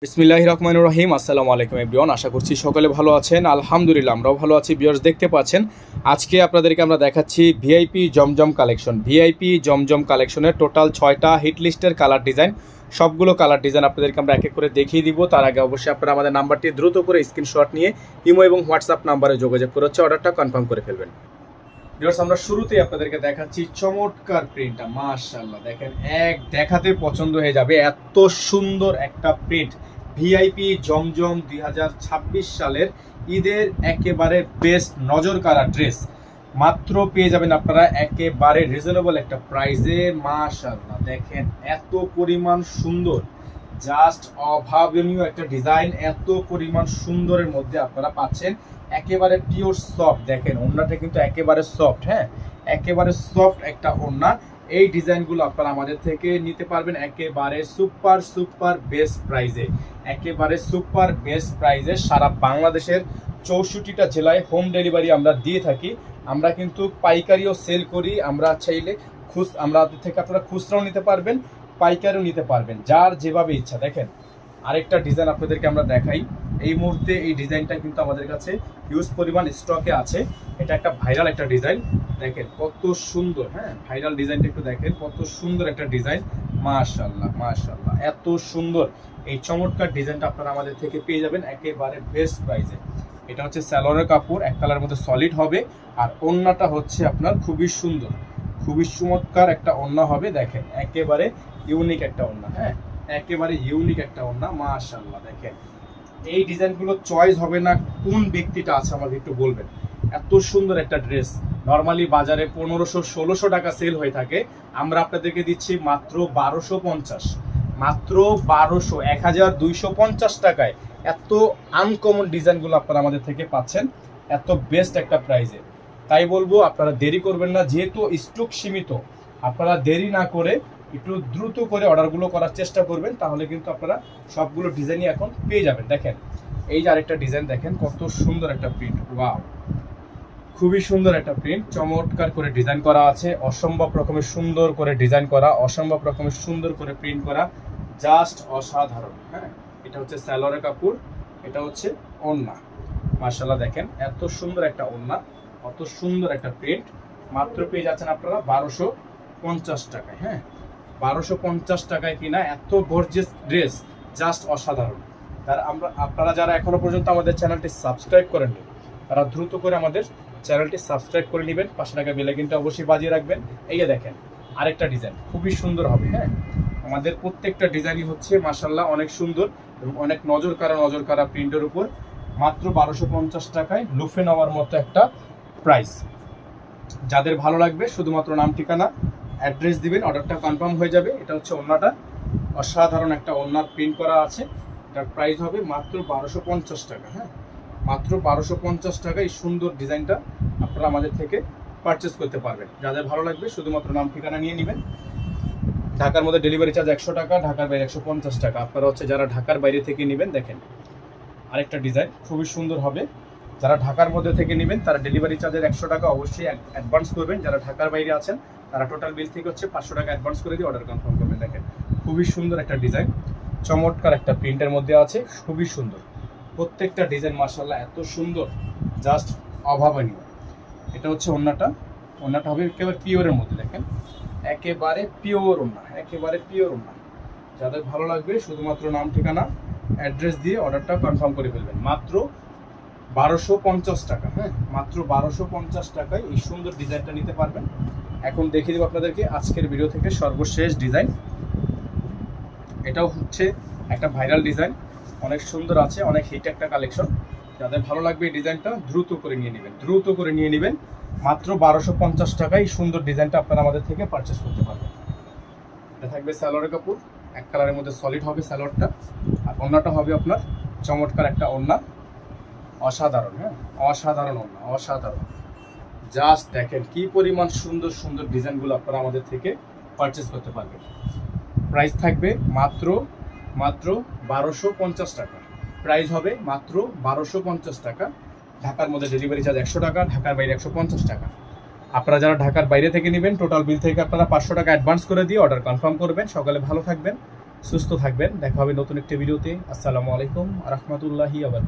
বিসমিল্লাহির রহমানির রহিম। আসসালামু আলাইকুম এভরিওয়ান। আশা করছি সকলে ভালো আছেন। আলহামদুলিল্লাহ আমরাও ভালো আছি। ভিউয়ার্স দেখতে পাচ্ছেন আজকে আপনাদেরকে আমরা দেখাচ্ছি ভিআইপি জমজম কালেকশন। ভিআইপি জমজম কালেকশনের টোটাল 6টা হিট লিস্টের কালার ডিজাইন, সবগুলো কালার ডিজাইন আপনাদেরকে আমরা এক এক করে দেখিয়ে দিব। তার আগে অবশ্যই আপনারা আমাদের নাম্বারটি দ্রুত করে স্ক্রিনশট নিয়ে ইমো এবং হোয়াটসঅ্যাপ নাম্বারে যোগাযোগ করে হচ্ছে অর্ডারটা কনফার্ম করে ফেলবেন। ভিউয়ার্স আমরা শুরুতেই আপনাদেরকে দেখাচ্ছি চমৎকার প্রিন্টটা। মাশাআল্লাহ দেখেন, এক দেখাতে পছন্দ হয়ে যাবে, এত সুন্দর একটা প্রিন্ট। ভিআইপি জমজম 2026 সালের ঈদের একেবারে বেস্ট নজর কাড়া ড্রেস মাত্র পেয়ে যাবেন আপনারা একেবারে রিজনেবল একটা প্রাইসে। মাশাআল্লাহ দেখেন এত পরিমাণ সুন্দর, জাস্ট অভাবনীয় একটা ডিজাইন। এত পরিমাণ সুন্দরের মধ্যে আপনারা পাচ্ছেন একেবারে পিওর সফট। দেখেন ওড়নাটা কিন্তু একেবারে সফট, হ্যাঁ একেবারে সফট একটা ওড়না। এই ডিজাইনগুলো আপনারা আমাদের থেকে নিতে পারবেন একেবারে সুপার সুপার বেস্ট প্রাইজে, একেবারে সুপার বেস্ট প্রাইজে। সারা বাংলাদেশের 64টা জেলায় হোম ডেলিভারি আমরা দিয়ে থাকি। আমরা কিন্তু পাইকারিও সেল করি। আমরা চাইলে আমাদের থেকে আপনারা খুচরাও নিতে পারবেন, পাইকারিও নিতে পারবেন, যার যেভাবে ইচ্ছা। দেখেন আরেকটা ডিজাইন আপনাদেরকে আমরা দেখাই। এই মুহূর্তে এই ডিজাইনটা কিন্তু আমাদের কাছে হিউজ পরিমাণ স্টকে আছে। এটা একটা ভাইরাল একটা ডিজাইন, দেখেন কত সুন্দর। হ্যাঁ ভাইরাল ডিজাইনটা একটু দেখেন, কত সুন্দর একটা ডিজাইন। মাশাআল্লাহ মাশাআল্লাহ এত সুন্দর এই চমৎকার ডিজাইনটা আপনারা আমাদের থেকে পেয়ে যাবেন একেবারে বেস্ট প্রাইসে। এটা হচ্ছে সালোয়ারের কাপড়, এক কালারের মধ্যে সলিড হবে, আর ওড়নাটা হচ্ছে আপনার খুবই সুন্দর, খুবই চমৎকার একটা ওড়না হবে। দেখেন একেবারে ইউনিক একটা ওড়না, হ্যাঁ একেবারে ইউনিক একটা ওড়না। মাশাআল্লাহ দেখেন এই ডিজাইনগুলো চয়েস হবে না কোন ব্যক্তিটা আছে আমাকে একটু বলবেন। এত সুন্দর একটা ড্রেস নর্মালি বাজারে 1500-1600 টাকা সেল হয়ে থাকে, আমরা আপনাদেরকে দিচ্ছি মাত্র 1250, মাত্র 1200, 1250 টাকায় এত আনকমন ডিজাইনগুলো আপনারা আমাদের থেকে পাচ্ছেন এত বেস্ট একটা প্রাইসে। তাই বলবো আপনারা দেরি করবেন না, যেহেতু স্টক সীমিত, আপনারা দেরি না করে একটু দ্রুত করে অর্ডারগুলো করার চেষ্টা করবেন, তাহলে কিন্তু আপনারা সবগুলো ডিজাইনই এখন পেয়ে যাবেন। দেখেন এই যে আরেকটা ডিজাইন, দেখেন কত সুন্দর একটা প্রিন্ট। ওয়াও খুবই সুন্দর একটা প্রিন্ট, চমৎকার করে ডিজাইন করা আছে, অসম্ভব রকমের সুন্দর করে ডিজাইন করা, অসম্ভব রকমের সুন্দর করে প্রিন্ট করা, জাস্ট অসাধারণ। হ্যাঁ এটা হচ্ছে সালোয়ারের কাপড়, এটা হচ্ছে ওড়না। মাশাআল্লাহ দেখেন এত সুন্দর একটা ওড়না, কত সুন্দর একটা প্রিন্ট। মাত্র পেয়ে যাচ্ছেন আপনারা 1250 টাকায়। হ্যাঁ 1250 টাকায় কিনা এত গর্জিয়াস ড্রেস, জাস্ট অসাধারণ। আপনারা যারা এখনো পর্যন্ত আমাদের চ্যানেলটি সাবস্ক্রাইব করেননি, তারা দ্রুত করে আমাদের চ্যানেলটি সাবস্ক্রাইব করে নেবেন, পাশে থাকা বেল আইকনটা অবশ্যই বাজিয়ে রাখবেন। এই যে দেখেন আরেকটা ডিজাইন খুবই সুন্দর হবে। হ্যাঁ আমাদের প্রত্যেকটা ডিজাইনই হচ্ছে মাশাআল্লাহ অনেক সুন্দর এবং অনেক নজর কাড়া প্রিন্টের উপর। মাত্র 1250 টাকায় লুফে নেওয়ার মতো একটা প্রাইস। যাদের ভালো লাগবে শুধুমাত্র নাম ঠিকানা অ্যাড্রেস দিবেন, অর্ডারটা কনফার্ম হয়ে যাবে। এটা হচ্ছে ওড়নাটা, অসাধারণ একটা ওড়নার প্রিন্ট করা আছে। এটার প্রাইস হবে মাত্র 1250 টাকা। হ্যাঁ মাত্র 1250 টাকা এই সুন্দর ডিজাইনটা আপনারা আমাদের থেকে পারচেস করতে পারবেন। যাদের ভালো লাগবে শুধুমাত্র নাম ঠিকানা নিয়ে নেবেন। ঢাকার মধ্যে ডেলিভারি চার্জ 100 টাকা, ঢাকার বাইরে 150 টাকা। আপনারা হচ্ছে যারা ঢাকার বাইরে থেকে নেবেন, দেখেন আরেকটা ডিজাইন খুবই সুন্দর হবে। যারা ঢাকার মধ্যে থেকে নেবেন তারা ডেলিভারি চার্জের 100 টাকা অবশ্যই অ্যাডভান্স করবেন। যারা ঢাকার বাইরে আছেন তারা টোটাল বিল থেকে হচ্ছে 500 টাকা অ্যাডভান্স করে দিয়ে অর্ডার কনফার্ম করবেন। দেখেন খুবই সুন্দর একটা ডিজাইন, চমৎকার একটা প্রিন্টের মধ্যে আছে, খুবই সুন্দর প্রত্যেকটা ডিজাইন। মাশাআল্লাহ এত সুন্দর, জাস্ট অভাবনীয়। এটা হচ্ছে ওড়নাটা, ওড়নাটা হবে একেবারে পিওরের মধ্যে। দেখেন একেবারে পিওর ওড়না, একেবারে পিওর ওড়না। যাদের ভালো লাগবে শুধুমাত্র নাম ঠিকানা অ্যাড্রেস দিয়ে অর্ডারটা কনফার্ম করে ফেলবেন। মাত্র 1250 টাকা। হ্যাঁ মাত্র 1250 টাকায় এই সুন্দর ডিজাইনটা নিতে পারবেন। এখন দেখিয়ে দেবো আপনাদেরকে আজকের ভিডিও থেকে সর্বশেষ ডিজাইন। এটাও হচ্ছে একটা ভাইরাল ডিজাইন, অনেক সুন্দর আছে, অনেক হিট একটা কালেকশন। যাদের ভালো লাগবে এই ডিজাইনটা দ্রুত করে নিয়ে নেবেন, দ্রুত করে নিয়ে নেবেন। মাত্র 1250 টাকায় এই সুন্দর ডিজাইনটা আপনারা আমাদের থেকে পারচেস করতে পারবেন। এটা থাকবে সালোয়ারের কাপড়, এক কালারের মধ্যে সলিড হবে সালোয়ারটা, আর ওড়নাটা হবে আপনার চমৎকার একটা ওড়না, অসাধারণ। হ্যাঁ অসাধারণ ওড়না, অসাধারণ। জাস্ট দেখেন কি পরিমাণ সুন্দর সুন্দর ডিজাইনগুলো আপনারা আমাদের থেকে পারচেস করতে পারবেন। প্রাইস থাকবে মাত্র 1250 টাকা। প্রাইস হবে মাত্র 1250 টাকা। ঢাকার মধ্যে ডেলিভারি চার্জ 100 টাকা, ঢাকার বাইরে 150 টাকা। আপনারা যারা ঢাকার বাইরে থেকে নেবেন টোটাল বিল থেকে আপনারা 500 টাকা অ্যাডভান্স করে দিয়ে অর্ডার কনফার্ম করবেন। সকালে ভালো থাকবেন, সুস্থ থাকবেন। দেখা হবে নতুন একটি ভিডিওতে। আসসালামু আলাইকুম রহমতুল্লাহি আবার।